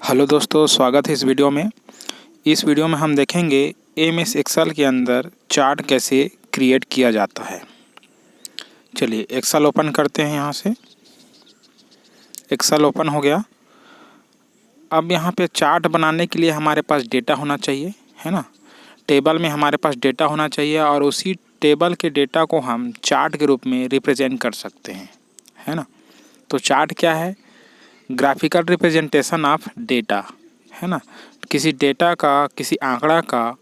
Hello दोस्तों, स्वागत है इस वीडियो में। इस वीडियो में हम देखेंगे एमएस एक्सेल के अंदर चार्ट कैसे क्रिएट किया जाता है। चलिए एक्सेल ओपन करते हैं। यहाँ से एक्सेल ओपन हो गया। अब यहाँ पे चार्ट बनाने के लिए हमारे पास डेटा होना चाहिए, है ना। टेबल में हमारे पास डेटा होना चाहिए और उसी टेबल के डेटा को हम चार्ट के रूप में रिप्रेजेंट कर सकते हैं, है ना। तो चार्ट क्या है? ग्राफिकल रिप्रेजेंटेशन ऑफ डेटा, है ना। किसी डेटा का, किसी आंकड़ा का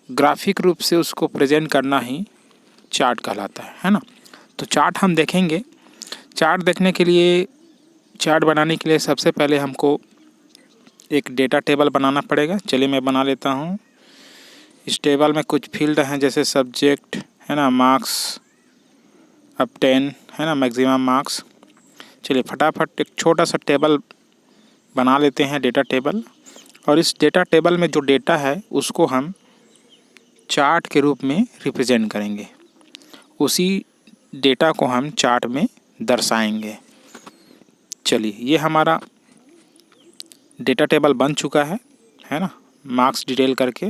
ग्राफिक रूप से उसको प्रेजेंट करना ही चार्ट कहलाता है ना। तो चार्ट हम देखेंगे। चार्ट देखने के लिए, चार्ट बनाने के लिए सबसे पहले हमको एक डेटा टेबल बनाना पड़ेगा। चलिए मैं बना लेता हूँ। इस टेबल में कुछ फील्ड हैं जैसे सब्जेक्ट, है ना, मार्क्स अप 10, है ना, मैक्सिमम मार्क्स। चलिए फटाफट एक छोटा सा टेबल बना लेते हैं, डेटा टेबल। और इस डेटा टेबल में जो डेटा है उसको हम चार्ट के रूप में रिप्रेजेंट करेंगे। उसी डेटा को हम चार्ट में दर्शाएंगे। चलिए ये हमारा डेटा टेबल बन चुका है ना, मार्क्स डिटेल करके।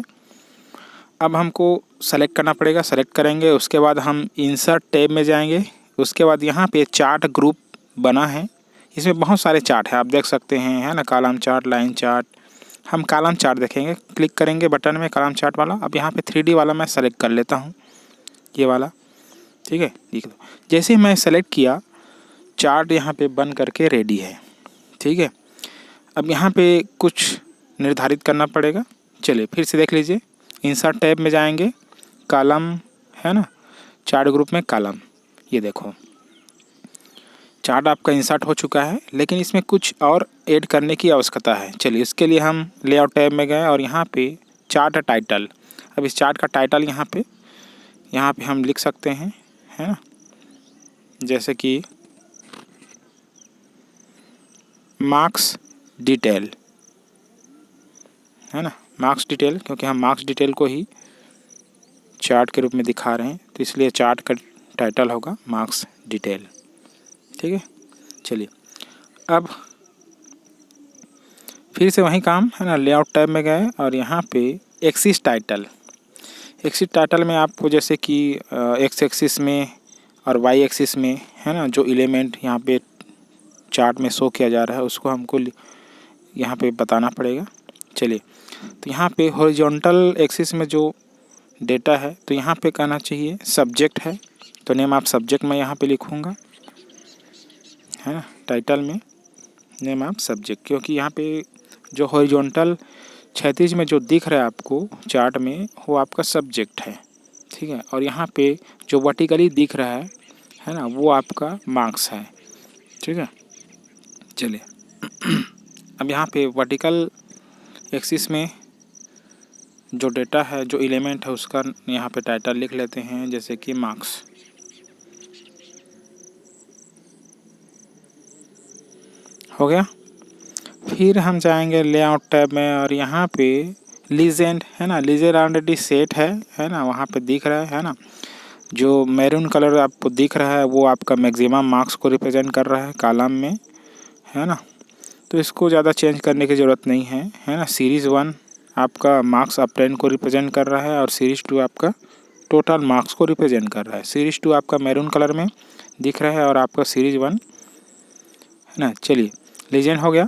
अब हमको सेलेक्ट करना पड़ेगा। सेलेक्ट करेंगे, उसके बाद हम इंसर्ट टैब में जाएंगे। उसके बाद यहाँ पे चार्ट ग्रुप बना है। इसमें बहुत सारे चार्ट हैं, आप देख सकते हैं, है ना। Column chart, line chart. हम कॉलम चार्ट देखेंगे। क्लिक करेंगे बटन में कॉलम चार्ट वाला। अब यहाँ पे 3D वाला मैं सेलेक्ट कर लेता हूँ, ये वाला, ठीक है। देख लो, जैसे मैं सेलेक्ट किया, चार्ट यहाँ पे बन करके रेडी है, ठीक है। अब यहाँ पे कुछ निर्धारित करना पड़ेगा। चलिए फिर से देख लीजिए। इंसर्ट टैब में जाएंगे, कॉलम, है ना, चार्ट ग्रुप में कॉलम। ये देखो चार्ट आपका इंसर्ट हो चुका है, लेकिन इसमें कुछ और ऐड करने की आवश्यकता है। चलिए इसके लिए हम लेआउट टैब में गए और यहाँ पे चार्ट टाइटल। अब इस चार्ट का टाइटल यहाँ पे हम लिख सकते हैं, है ना, जैसे कि मार्क्स डिटेल, है ना, मार्क्स डिटेल, क्योंकि हम मार्क्स डिटेल को ही चार्ट के रूप में दिखा रहे हैं, तो इसलिए चार्ट का टाइटल होगा मार्क्स डिटेल, ठीक है। चलिए अब फिर से वही काम, है ना, लेआउट टैब में गए और यहाँ पे एक्सिस टाइटल। एक्सिस टाइटल में आपको जैसे कि एक्स एक्सिस में और वाई एक्सिस में, है ना, जो एलिमेंट यहाँ पे चार्ट में शो किया जा रहा है उसको हमको यहाँ पे बताना पड़ेगा। चलिए तो यहाँ पे हॉरिजॉन्टल एक्सिस में जो डेटा है, तो यहाँ पे कहना चाहिए सब्जेक्ट है, तो नेम ऑफ सब्जेक्ट मैं यहाँ पे लिखूँगा, है ना। टाइटल में नेम ऑफ सब्जेक्ट, क्योंकि यहाँ पे जो हॉरिजॉन्टल क्षैतिज में जो दिख रहा है आपको चार्ट में, वो आपका सब्जेक्ट है, ठीक है। और यहाँ पे जो वर्टिकली दिख रहा है ना, वो आपका मार्क्स है, ठीक है। चलिए अब यहाँ पे वर्टिकल एक्सिस में जो डेटा है, जो एलिमेंट है, उसका यहाँ पे टाइटल लिख लेते हैं, जैसे कि मार्क्स। हो गया। फिर हम जाएंगे लेआउट टैब में और यहाँ पे लीजेंड, है ना, लीजेंड ऑलरेडी सेट है ना, वहाँ पे दिख रहा है ना। जो मैरून कलर आपको दिख रहा है वो आपका मैक्सिमम मार्क्स को रिप्रेजेंट कर रहा है कॉलम में, है ना। तो इसको ज़्यादा चेंज करने की ज़रूरत नहीं है ना। सीरीज़ 1 आपका मार्क्स अप 10 को रिप्रेजेंट कर रहा है और सीरीज़ 2 आपका टोटल मार्क्स को रिप्रेजेंट कर रहा है। सीरीज़ 2 आपका मैरून कलर में दिख रहा है और आपका सीरीज़ 1, है ना। चलिए लीजेंड हो गया,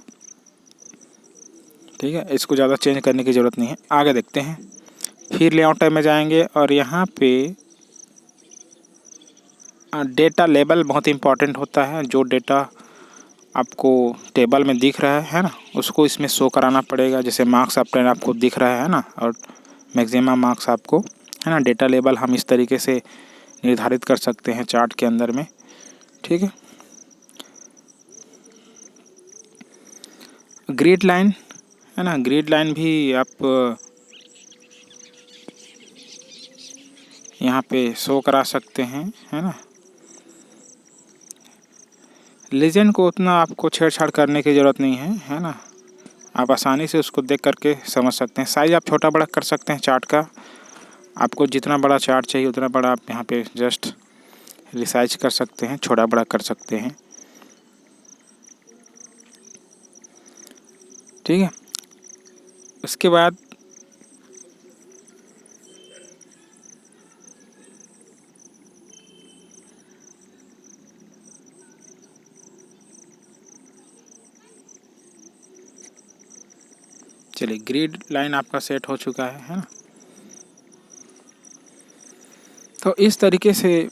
ठीक है। इसको ज़्यादा चेंज करने की ज़रूरत नहीं है। आगे देखते हैं। फिर लेआउट टैब में जाएंगे और यहाँ पे डेटा लेबल बहुत इंपॉर्टेंट होता है। जो डेटा आपको टेबल में दिख रहा है ना, उसको इसमें शो कराना पड़ेगा। जैसे मार्क्स अप 10 आपको दिख रहा है ना, और मैक्सिमम मार्क्स आपको, है ना। डेटा लेबल हम इस तरीके से निर्धारित कर सकते हैं चार्ट के अंदर में, ठीक है। ग्रिड लाइन, है ना, ग्रिड लाइन भी आप यहाँ पे शो करा सकते हैं, है ना। लीजेंड को उतना आपको छेड़छाड़ करने की ज़रूरत नहीं है ना। आप आसानी से उसको देख करके समझ सकते हैं। साइज़ आप छोटा बड़ा कर सकते हैं चार्ट का। आपको जितना बड़ा चार्ट चाहिए उतना बड़ा आप यहाँ पे जस्ट रिसाइज कर सकते हैं, छोटा बड़ा कर सकते हैं। ठीक है। उसके बाद चलिए ग्रिड लाइन आपका सेट हो चुका है ना। तो इस तरीके से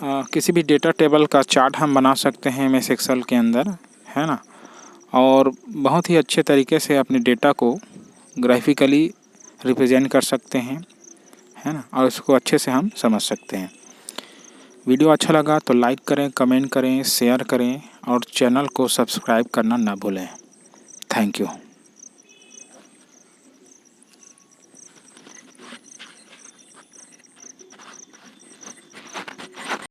किसी भी डेटा टेबल का चार्ट हम बना सकते हैं MS एक्सेल के अंदर, है ना। और बहुत ही अच्छे तरीके से अपने डेटा को ग्राफिकली रिप्रेजेंट कर सकते हैं, है ना, और उसको अच्छे से हम समझ सकते हैं। वीडियो अच्छा लगा तो लाइक करें, कमेंट करें, शेयर करें और चैनल को सब्सक्राइब करना ना भूलें। Thank you.